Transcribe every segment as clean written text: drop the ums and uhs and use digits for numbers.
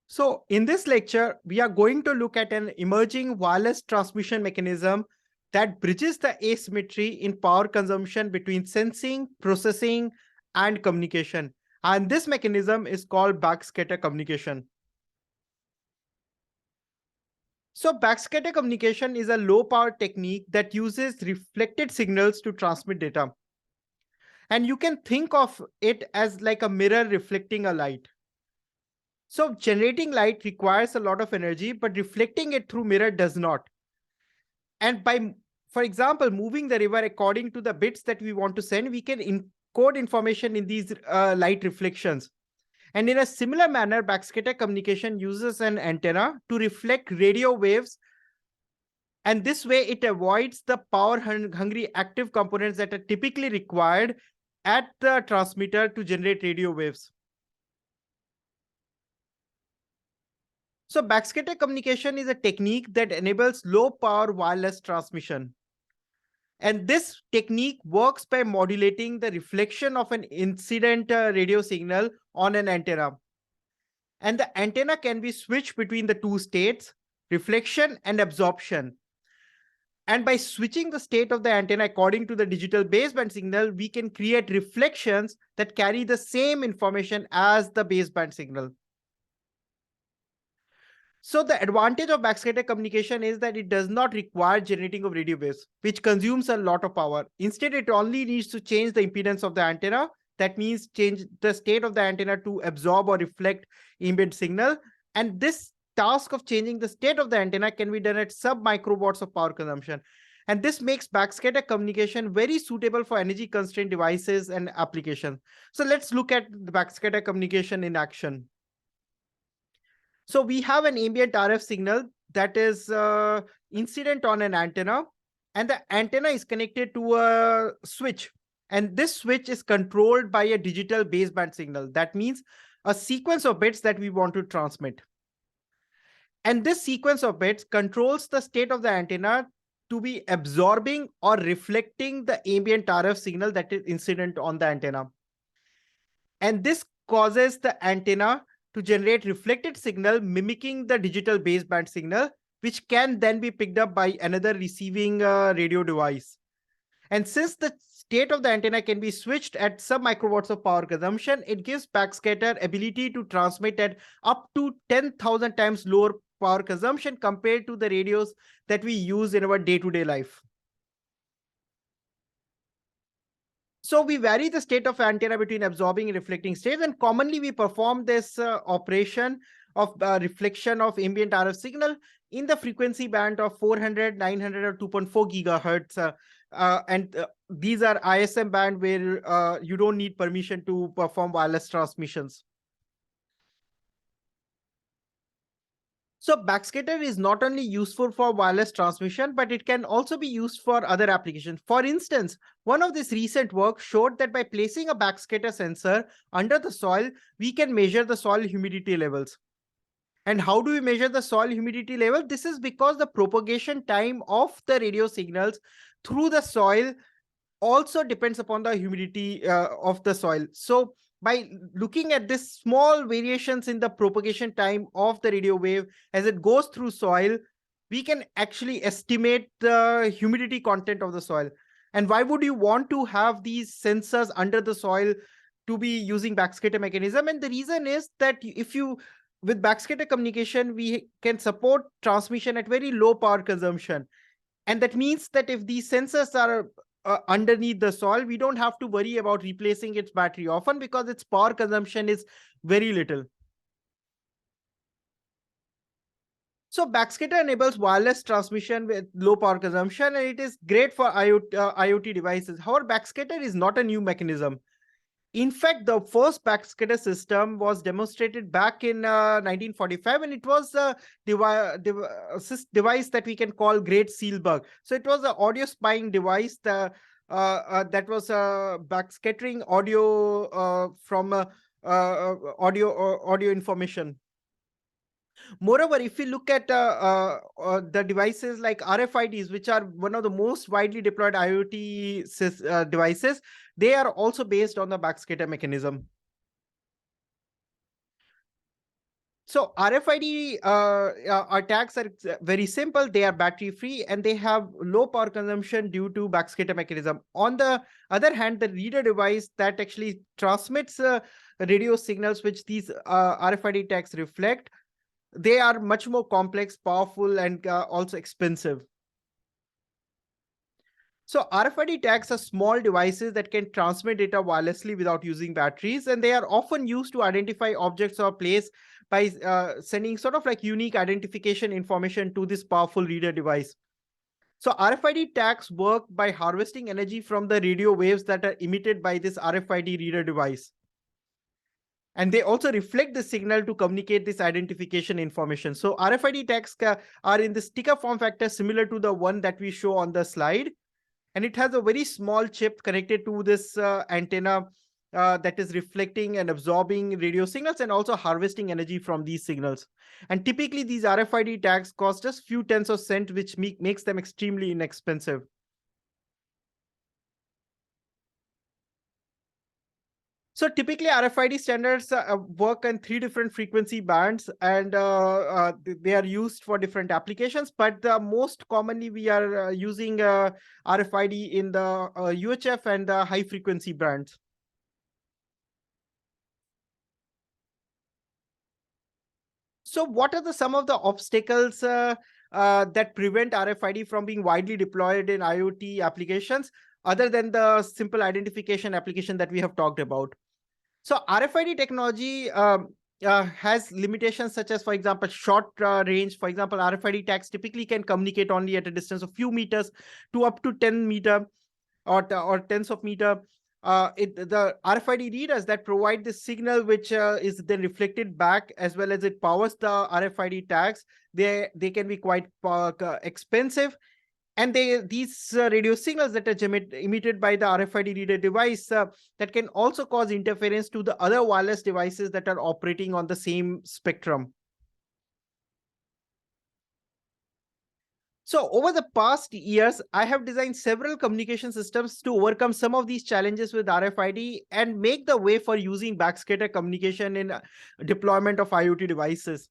So in this lecture, we are going to look at an emerging wireless transmission mechanism that bridges the asymmetry in power consumption between sensing, processing, and communication. And this mechanism is called backscatter communication. So backscatter communication is a low power technique that uses reflected signals to transmit data. And you can think of it as like a mirror reflecting a light. So generating light requires a lot of energy, but reflecting it through mirror does not. And by, for example, moving the river according to the bits that we want to send, we can encode information in these light reflections. And in a similar manner, backscatter communication uses an antenna to reflect radio waves. And this way, it avoids the power hungry active components that are typically required at the transmitter to generate radio waves. So backscatter communication is a technique that enables low power wireless transmission. And this technique works by modulating the reflection of an incident radio signal on an antenna. And the antenna can be switched between the two states, reflection and absorption. And by switching the state of the antenna according to the digital baseband signal, we can create reflections that carry the same information as the baseband signal. So the advantage of backscatter communication is that it does not require generating of radio waves, which consumes a lot of power. Instead, it only needs to change the impedance of the antenna. That means change the state of the antenna to absorb or reflect ambient signal. And this task of changing the state of the antenna can be done at sub-microwatts of power consumption. And this makes backscatter communication very suitable for energy constrained devices and applications. So let's look at the backscatter communication in action. So we have an ambient RF signal that is incident on an antenna, and the antenna is connected to a switch. And this switch is controlled by a digital baseband signal. That means a sequence of bits that we want to transmit. And this sequence of bits controls the state of the antenna to be absorbing or reflecting the ambient RF signal that is incident on the antenna. And this causes the antenna to generate reflected signal mimicking the digital baseband signal, which can then be picked up by another receiving radio device. And since the state of the antenna can be switched at some microwatts of power consumption, it gives backscatter ability to transmit at up to 10,000 times lower power consumption compared to the radios that we use in our day-to-day life. So we vary the state of antenna between absorbing and reflecting states, and commonly we perform this operation of reflection of ambient RF signal in the frequency band of 400, 900, or 2.4 gigahertz. These are ISM band where you don't need permission to perform wireless transmissions. So backscatter is not only useful for wireless transmission, but it can also be used for other applications. For instance, one of this recent work showed that by placing a backscatter sensor under the soil, we can measure the soil humidity levels. And how do we measure the soil humidity level? This is because the propagation time of the radio signals through the soil also depends upon the humidity of the soil. So by looking at this small variations in the propagation time of the radio wave as it goes through soil, we can actually estimate the humidity content of the soil. And why would you want to have these sensors under the soil to be using backscatter mechanism? And the reason is that if you, with backscatter communication, we can support transmission at very low power consumption. And that means that if these sensors are underneath the soil, we don't have to worry about replacing its battery often because its power consumption is very little. So backscatter enables wireless transmission with low power consumption, and it is great for IoT devices. However, backscatter is not a new mechanism. In fact, the first backscatter system was demonstrated back in 1945, and it was a device that we can call Great Sealbug. So it was an audio spying device that was backscattering audio from audio information. Moreover, if we look at the devices like RFIDs, which are one of the most widely deployed IoT devices, they are also based on the backscatter mechanism. So RFID tags are very simple. They are battery free and they have low power consumption due to backscatter mechanism. On the other hand, the reader device that actually transmits radio signals, which these RFID tags reflect, they are much more complex, powerful, and also expensive. So RFID tags are small devices that can transmit data wirelessly without using batteries, and they are often used to identify objects or place by sending sort of like unique identification information to this powerful reader device. So RFID tags work by harvesting energy from the radio waves that are emitted by this RFID reader device. And they also reflect the signal to communicate this identification information. So RFID tags are in the sticker form factor similar to the one that we show on the slide. And it has a very small chip connected to this antenna that is reflecting and absorbing radio signals and also harvesting energy from these signals. And typically these RFID tags cost us few tens of cents, which makes them extremely inexpensive. So typically RFID standards work in 3 different frequency bands, and they are used for different applications. But most commonly we are using RFID in the UHF and the high frequency bands. So what are some of the obstacles that prevent RFID from being widely deployed in IoT applications, other than the simple identification application that we have talked about? So RFID technology has limitations such as, for example, short range. For example, RFID tags typically can communicate only at a distance of few meters to up to 10 meter or tens of meter. The RFID readers that provide the signal, which is then reflected back, as well as it powers the RFID tags, they can be quite expensive. And these radio signals that are emitted by the RFID reader device that can also cause interference to the other wireless devices that are operating on the same spectrum. So over the past years, I have designed several communication systems to overcome some of these challenges with RFID and make the way for using backscatter communication in deployment of IoT devices.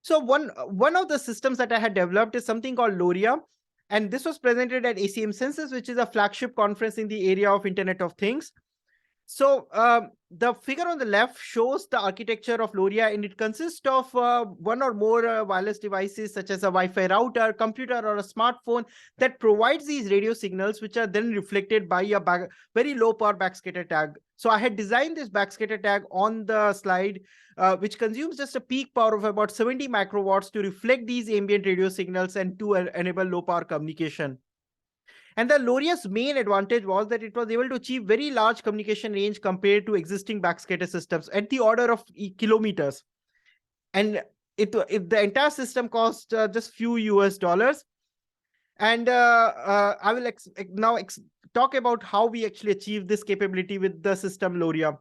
So one of the systems that I had developed is something called LoRea, and this was presented at ACM Census, which is a flagship conference in the area of Internet of Things. So the figure on the left shows the architecture of LoRea, and it consists of one or more wireless devices such as a Wi-Fi router, computer, or a smartphone that provides these radio signals, which are then reflected by a very low power backscatter tag. So I had designed this backscatter tag on the slide, which consumes just a peak power of about 70 microwatts to reflect these ambient radio signals and to enable low power communication. And the LoRea's main advantage was that it was able to achieve very large communication range compared to existing backscatter systems at the order of kilometers. And the entire system cost just few US dollars. And I will now talk about how we actually achieve this capability with the system LoRea.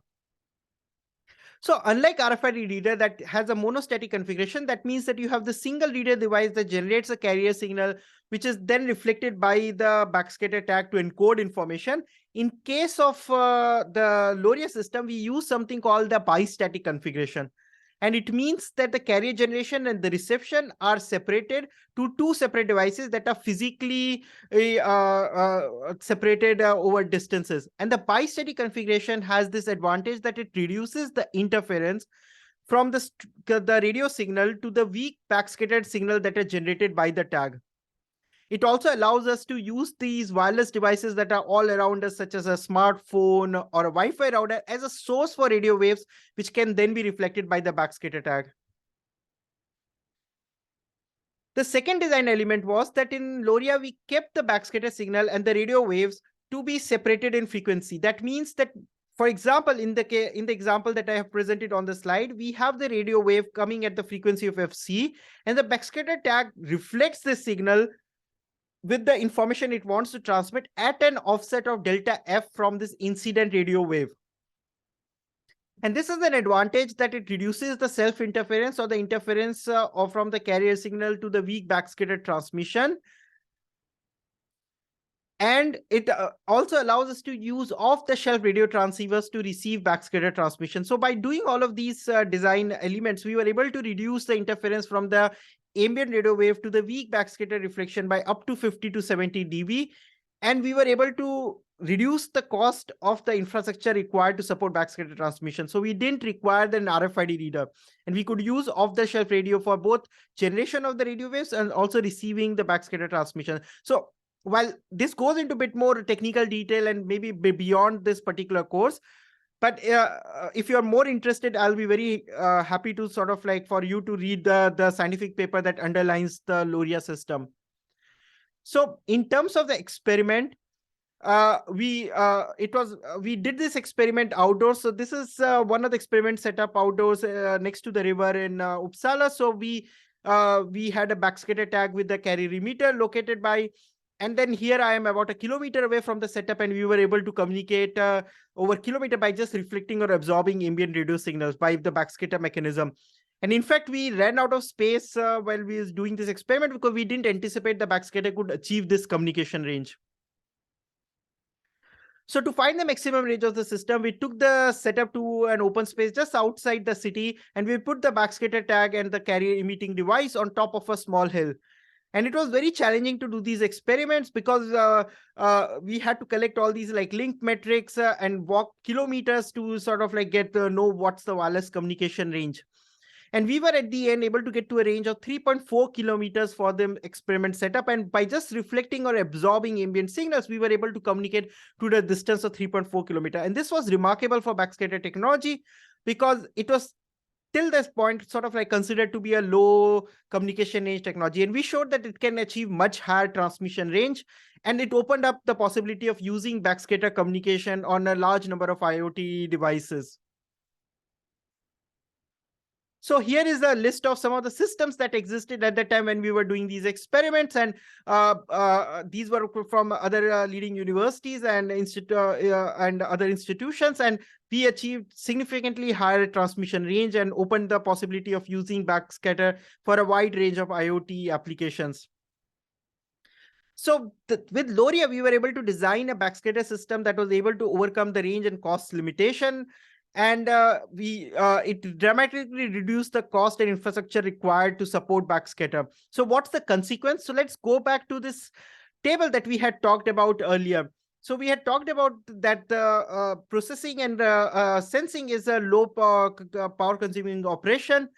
So unlike RFID reader that has a monostatic configuration, that means that you have the single reader device that generates a carrier signal, which is then reflected by the backscatter tag to encode information. In case of the LoRea system, we use something called the bistatic configuration. And it means that the carrier generation and the reception are separated to 2 separate devices that are physically separated over distances. And the bistatic configuration has this advantage that it reduces the interference from the radio signal to the weak backscattered signal that are generated by the tag. It also allows us to use these wireless devices that are all around us, such as a smartphone or a Wi-Fi router, as a source for radio waves, which can then be reflected by the backscatter tag. The second design element was that in LoRea, we kept the backscatter signal and the radio waves to be separated in frequency. That means that, for example, in the example that I have presented on the slide, we have the radio wave coming at the frequency of FC, and the backscatter tag reflects the signal with the information it wants to transmit at an offset of delta F from this incident radio wave. And this is an advantage that it reduces the self-interference or the interference from the carrier signal to the weak backscatter transmission. And it also allows us to use off-the-shelf radio transceivers to receive backscatter transmission. So by doing all of these design elements, we were able to reduce the interference from the ambient radio wave to the weak backscatter reflection by up to 50 to 70 dB. And we were able to reduce the cost of the infrastructure required to support backscatter transmission. So we didn't require an RFID reader, and we could use off-the-shelf radio for both generation of the radio waves and also receiving the backscatter transmission. So while this goes into a bit more technical detail and maybe beyond this particular course, but if you're more interested, I'll be very happy to sort of like for you to read the scientific paper that underlines the LoRea system. So in terms of the experiment, we did this experiment outdoors. So this is one of the experiments set up outdoors next to the river in Uppsala. So we had a backscatter tag with the calorimeter located by, and then here I am about a kilometer away from the setup, and we were able to communicate over kilometer by just reflecting or absorbing ambient radio signals by the backscatter mechanism. And in fact, we ran out of space while we was doing this experiment because we didn't anticipate the backscatter could achieve this communication range. So to find the maximum range of the system, we took the setup to an open space just outside the city, and we put the backscatter tag and the carrier emitting device on top of a small hill. And it was very challenging to do these experiments because we had to collect all these like link metrics and walk kilometers to sort of like get to know what's the wireless communication range. And we were at the end able to get to a range of 3.4 kilometers for the experiment setup. And by just reflecting or absorbing ambient signals, we were able to communicate to the distance of 3.4 kilometers. And this was remarkable for backscatter technology because it was till this point sort of like considered to be a low communication range technology. And we showed that it can achieve much higher transmission range. And it opened up the possibility of using backscatter communication on a large number of IoT devices. So here is a list of some of the systems that existed at the time when we were doing these experiments. And these were from other leading universities and other institutions. And we achieved significantly higher transmission range and opened the possibility of using backscatter for a wide range of IoT applications. So with LoRea, we were able to design a backscatter system that was able to overcome the range and cost limitation. And it dramatically reduced the cost and infrastructure required to support backscatter. So what's the consequence? So let's go back to this table that we had talked about earlier. So we had talked about that processing and sensing is a low power consuming operation.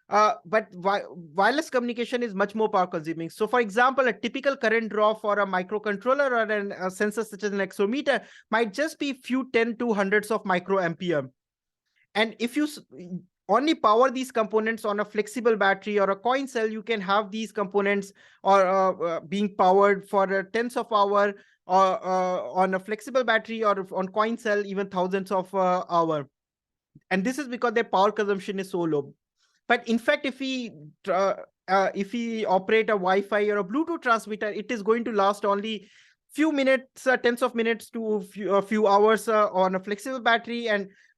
But wireless communication is much more power consuming. So for example, a typical current draw for a microcontroller or a sensor such as an accelerometer might just be few 10 to hundreds of microampere. And if you only power these components on a flexible battery or a coin cell, you can have these components or being powered for tens of hours on a flexible battery or on coin cell, even thousands of hours. And this is because their power consumption is so low. But in fact, if we operate a Wi-Fi or a Bluetooth transmitter, it is going to last only few minutes, tens of minutes to a few hours on a flexible battery,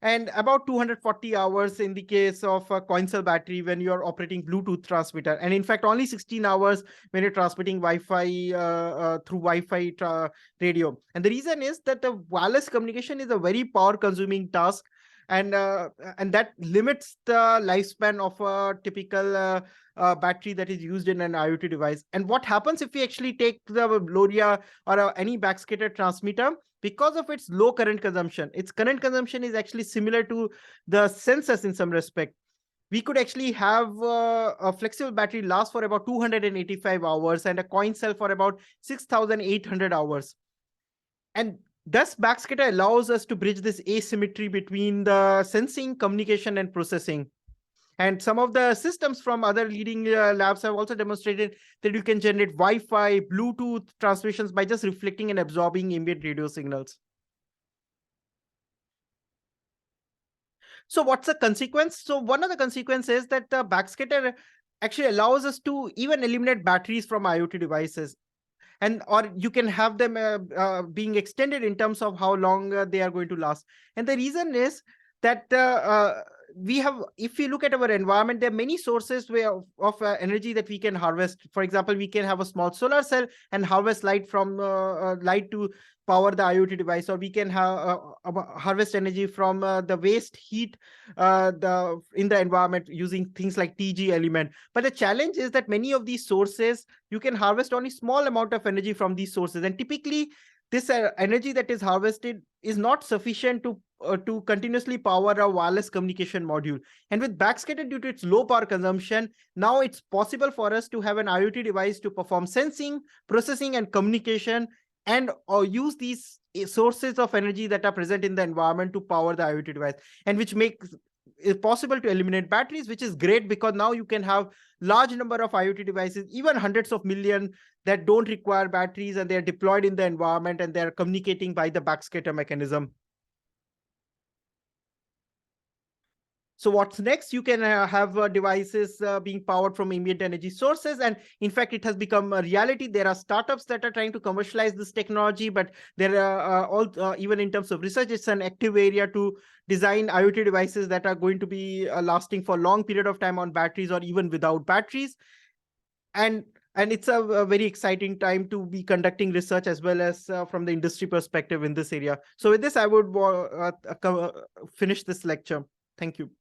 and about 240 hours in the case of a coin cell battery when you're operating Bluetooth transmitter. And in fact, only 16 hours when you're transmitting Wi-Fi through Wi-Fi radio. And the reason is that the wireless communication is a very power consuming task. And that limits the lifespan of a typical battery that is used in an IoT device. And what happens if we actually take the LoRea or any backscatter transmitter? Because of its low current consumption, its current consumption is actually similar to the sensors in some respect. We could actually have a flexible battery last for about 285 hours and a coin cell for about 6,800 hours. And thus, backscatter allows us to bridge this asymmetry between the sensing, communication, and processing. And some of the systems from other leading labs have also demonstrated that you can generate Wi-Fi, Bluetooth transmissions by just reflecting and absorbing ambient radio signals. So what's the consequence? So one of the consequences is that the backscatter actually allows us to even eliminate batteries from IoT devices. And or you can have them being extended in terms of how long they are going to last. And the reason is that we have, if we look at our environment, there are many sources of energy that we can harvest. For example, we can have a small solar cell and harvest light from light to power the IoT device, or we can have harvest energy from the waste heat in the environment using things like TG element. But the challenge is that many of these sources, you can harvest only small amount of energy from these sources, and typically this energy that is harvested is not sufficient to continuously power a wireless communication module. And with Backscatter, due to its low power consumption, now it's possible for us to have an IoT device to perform sensing, processing, and communication, and use these sources of energy that are present in the environment to power the IoT device, and which makes it possible to eliminate batteries, which is great because now you can have large number of IoT devices, even hundreds of million, that don't require batteries, and they're deployed in the environment and they're communicating by the Backscatter mechanism. So what's next? You can have devices being powered from ambient energy sources. And in fact, it has become a reality. There are startups that are trying to commercialize this technology, but there are even in terms of research, it's an active area to design IoT devices that are going to be lasting for a long period of time on batteries or even without batteries. And it's a very exciting time to be conducting research as well as from the industry perspective in this area. So with this, I would finish this lecture. Thank you.